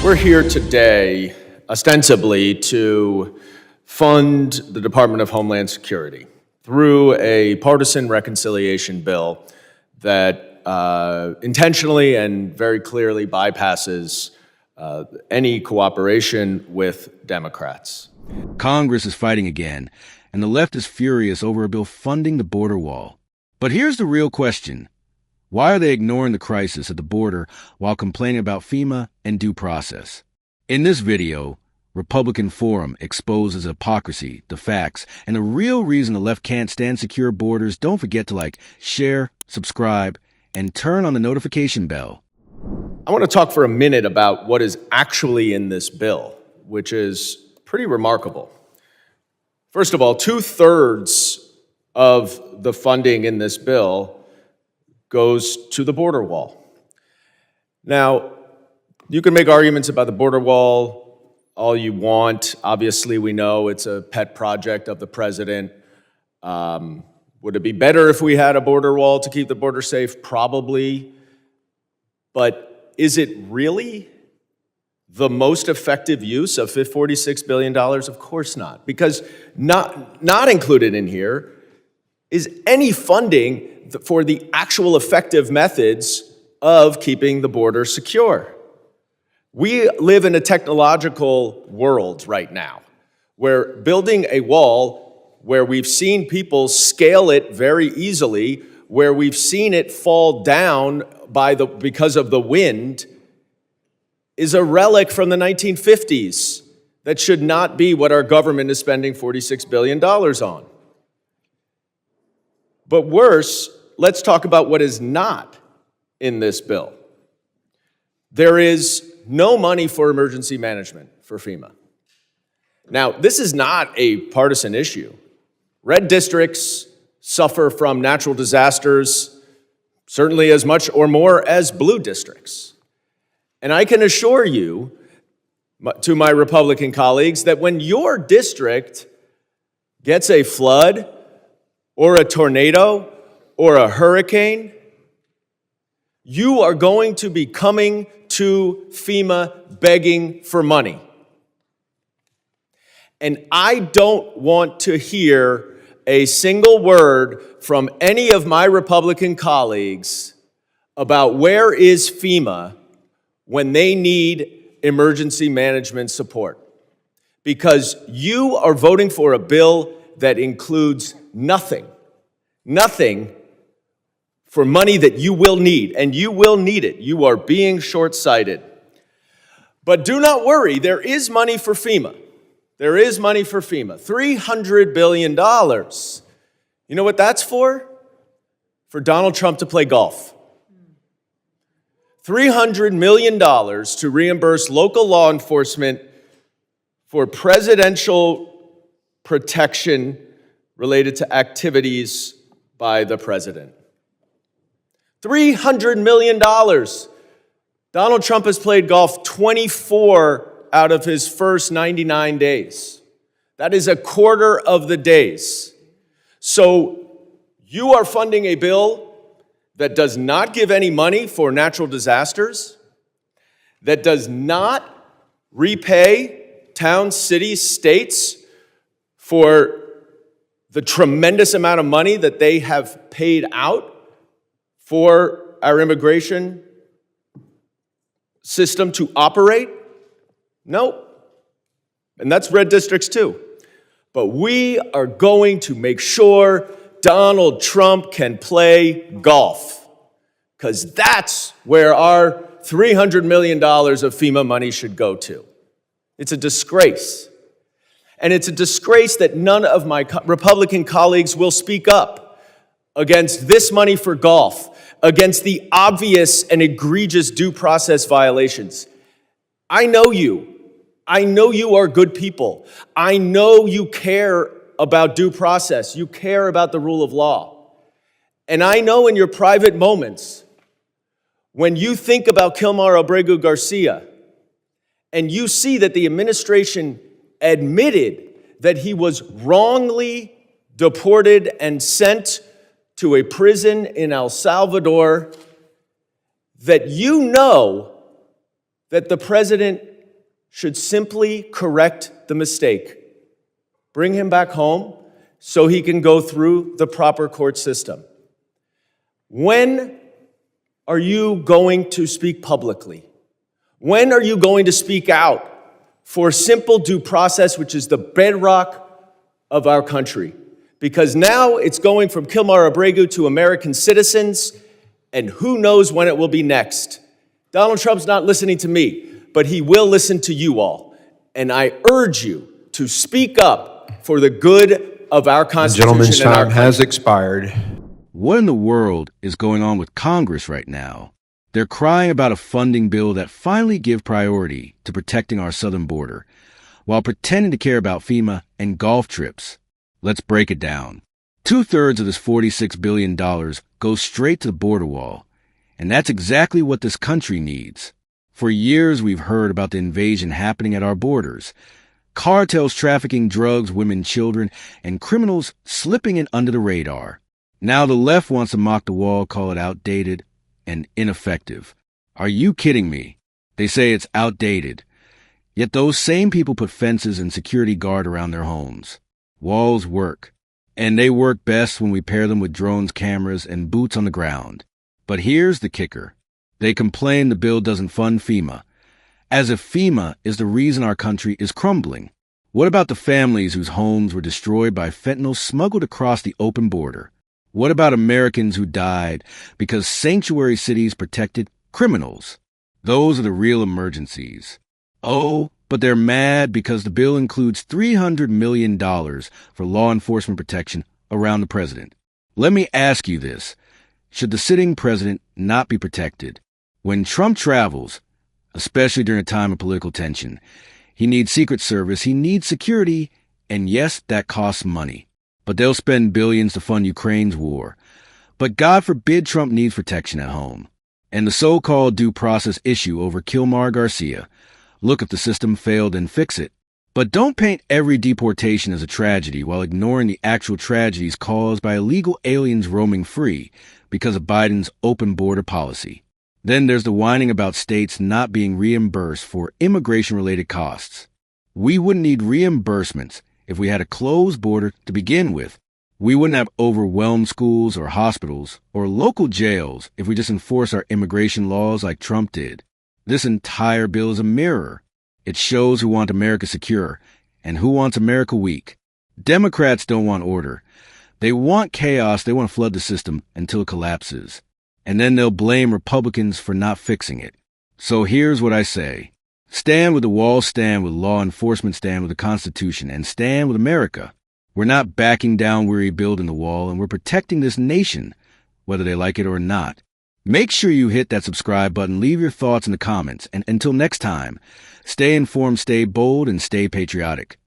We're here today ostensibly to fund the Department of Homeland Security through a partisan reconciliation bill that intentionally and very clearly bypasses any cooperation with Democrats. Congress is fighting again, and the left is furious over a bill funding the border wall. But here's the real question. Why are they ignoring the crisis at the border while complaining about FEMA and due process? In this video, Republican Forum exposes hypocrisy, the facts, and the real reason the left can't stand secure borders. Don't forget to share, subscribe, and turn on the notification bell. I want to talk for a minute about what is actually in this bill, which is pretty remarkable. First of all, 2/3 of the funding in this bill goes to the border wall. Now, you can make arguments about the border wall all you want. Obviously, we know it's a pet project of the president. Would it be better if we had a border wall to keep the border safe? Probably. But is it really the most effective use of $46 billion? Of course not. Because not included in here is any funding for the actual effective methods of keeping the border secure. We live in a technological world right now where building a wall, where we've seen people scale it very easily, where we've seen it fall down because of the wind, is a relic from the 1950s that should not be what our government is spending $46 billion on. But worse, let's talk about what is not in this bill. There is no money for emergency management for FEMA. Now, this is not a partisan issue. Red districts suffer from natural disasters certainly as much or more as blue districts. And I can assure you, to my Republican colleagues, that when your district gets a flood or a tornado or a hurricane, you are going to be coming to FEMA begging for money. And I don't want to hear a single word from any of my Republican colleagues about where is FEMA when they need emergency management support. Because you are voting for a bill that includes nothing for money that you will need, and you will need it. You are being short-sighted. But do not worry, there is money for FEMA. There is money for FEMA. $300 billion. You know what that's for? For Donald Trump to play golf. $300 million to reimburse local law enforcement for presidential protection related to activities by the president. $300 million. Donald Trump has played golf 24 out of his first 99 days. That is a quarter of the days. So you are funding a bill that does not give any money for natural disasters, that does not repay towns, cities, states for the tremendous amount of money that they have paid out for our immigration system to operate? No. And that's red districts too. But we are going to make sure Donald Trump can play golf, because that's where our $300 million of FEMA money should go to. It's a disgrace. And it's a disgrace that none of my Republican colleagues will speak up against this money for golf, against the obvious and egregious due process violations. I know you. I know you are good people. I know you care about due process. You care about the rule of law. And I know in your private moments, when you think about Kilmar Abregu Garcia, and you see that the administration admitted that he was wrongly deported and sent to a prison in El Salvador, that you know that the president should simply correct the mistake, bring him back home so he can go through the proper court system. When are you going to speak publicly? When are you going to speak out for simple due process, which is the bedrock of our country? Because now it's going from Kilmar Abregu to American citizens, and who knows when it will be next. Donald Trump's not listening to me, but he will listen to you all. And I urge you to speak up for the good of our Constitution Gentleman's and our time country. has expired. What in the world is going on with Congress right now? They're crying about a funding bill that finally gives priority to protecting our southern border, while pretending to care about FEMA and golf trips. Let's break it down. 2/3 of this $46 billion goes straight to the border wall, and that's exactly what this country needs. For years, we've heard about the invasion happening at our borders. Cartels trafficking drugs, women, children, and criminals slipping in under the radar. Now the left wants to mock the wall, call it outdated and ineffective. Are you kidding me? They say it's outdated. Yet those same people put fences and security guard around their homes. Walls work. And they work best when we pair them with drones, cameras, and boots on the ground. But here's the kicker. They complain the bill doesn't fund FEMA, as if FEMA is the reason our country is crumbling. What about the families whose homes were destroyed by fentanyl smuggled across the open border? What about Americans who died because sanctuary cities protected criminals? Those are the real emergencies. Oh, but they're mad because the bill includes $300 million for law enforcement protection around the president. Let me ask you this. Should the sitting president not be protected? When Trump travels, especially during a time of political tension, he needs Secret Service, he needs security, and yes, that costs money. But they'll spend billions to fund Ukraine's war. But God forbid Trump needs protection at home. And the so-called due process issue over Kilmar Garcia. Look, if the system failed, then fix it. But don't paint every deportation as a tragedy while ignoring the actual tragedies caused by illegal aliens roaming free because of Biden's open border policy. Then there's the whining about states not being reimbursed for immigration-related costs. We wouldn't need reimbursements if we had a closed border to begin with. We wouldn't have overwhelmed schools or hospitals or local jails if we just enforced our immigration laws like Trump did. This entire bill is a mirror. It shows who want America secure and who wants America weak. Democrats don't want order. They want chaos. They want to flood the system until it collapses. And then they'll blame Republicans for not fixing it. So here's what I say. Stand with the wall, stand with law enforcement, stand with the Constitution, and stand with America. We're not backing down, we're rebuilding the wall, and we're protecting this nation, whether they like it or not. Make sure you hit that subscribe button, leave your thoughts in the comments, and until next time, stay informed, stay bold, and stay patriotic.